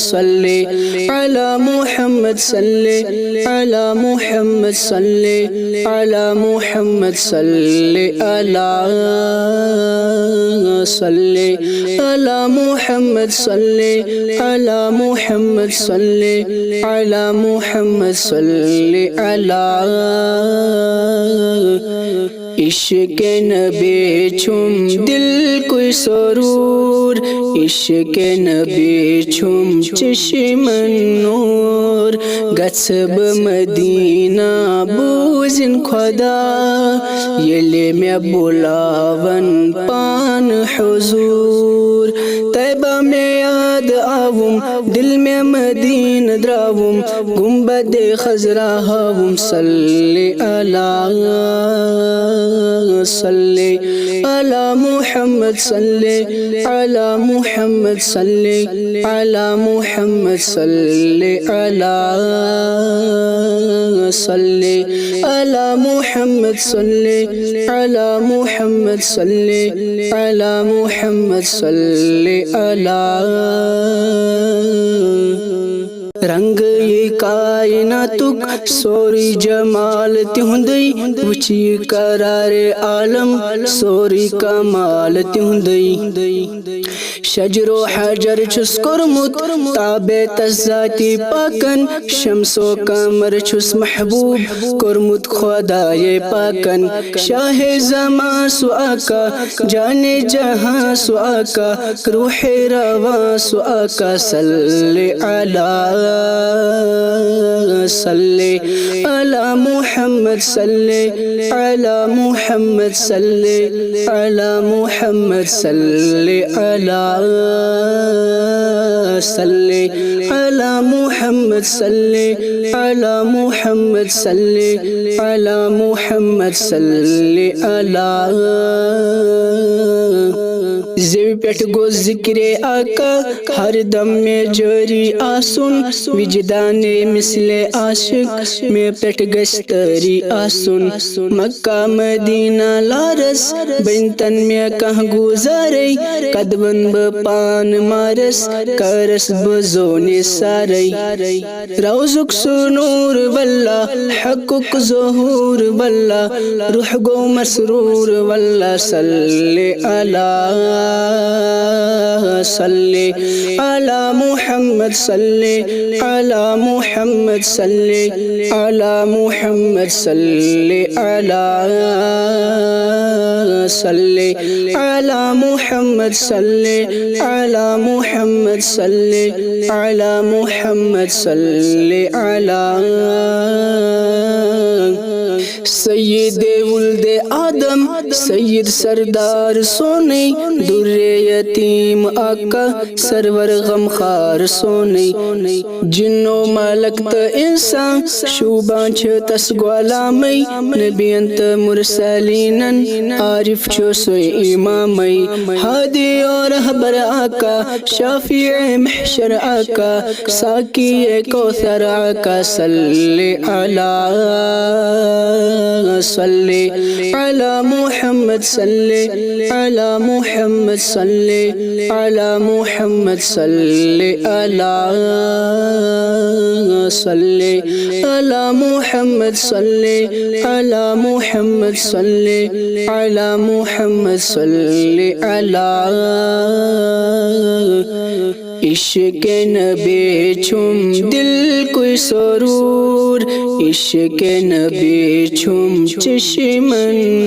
صلی علی محمد صلی علی محمد صلی علی محمد صلی صلی علی محمد صلی علی محمد صلی علی محمد صلی عشق نبی چھم دل کوئی سرور، عشق نبی چھم چشم نور، گژھٕ بہٕ مدینہ بوزن خدا ییٚلہِ مےٚ بُلاون پان حضور، طیبہ میں یاد آوُم دل میں مدینہ دراوُم گنبد خضرا ہاوُم صلی علی محمد صلی علی محمد صلی علی محمد صلی علی محمد صلی علی محمد صلی علی محمد صلی رنگ یہ کائناتک سوری جمال تہندی وچھی قرار عالم سوری کمال تہندی، شجر و حجر چھس کورمت تابع تس ذاتی پاکن، شمس و قمر چھس محبوب کورمت خدائے پاکن، شاہ زمان سو آقا جان جہاں سو آقا روح رواں سو آقا صلی علی محمد صلی علی محمد صلی علی محمد صلی علی محمد صلی علی محمد صلی علی محمد صلی زیو پیٹھ گو ذکر آقا ہر دم میں جاری آسن، وجدان مثل عاشق میں پیٹھ گشتری آسن، مکہ مدینہ لارس بنتن میں کہاں گزاری قدمن بپان مارس کرس بزونی ساری، روزک سنور واللہ حقک ظہور واللہ روح گو مسرور واللہ صلی علی محمد صلی علی محمد صلی علی محمد صلی علی محمد صلی علی محمد صلی علی محمد صلی سید ولد آدم سید سردار سونی در یتیم آقا سرور غمخار سونی، جنو ملک تا انسان شوبان چھ تس غلامی، نبی انت مرسلینن عارف چو سوی امامی، ہادی اور رہبر آقا شافع محشر آقا ساکی کوثر آقا صلی علی محمد صلی علی محمد صلی علی محمد صلی علی محمد صلی علی محمد صلی علی محمد صلی عشق نبی چھم دل کوئی سرور، عشق نبی چھم چشم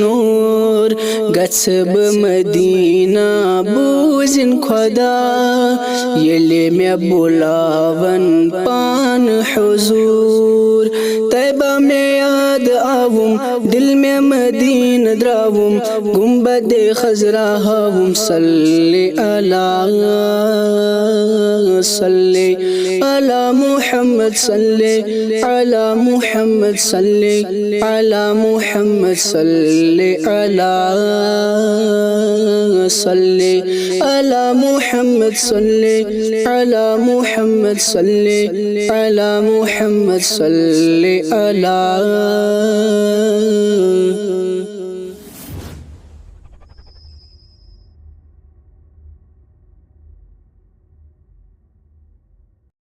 نور، گژھٕ بہٕ مدینہ بوزن خدا ییٚلہِ مےٚ بُلاون پان حضور، طیبہ میں یاد آوُم دل میں مدینہ دراوُم گنبد خضرا ہاوُم صلی علی محمد صلی علی محمد صلی علی محمد صلی علی محمد صلی علی محمد صلی علی محمد صلی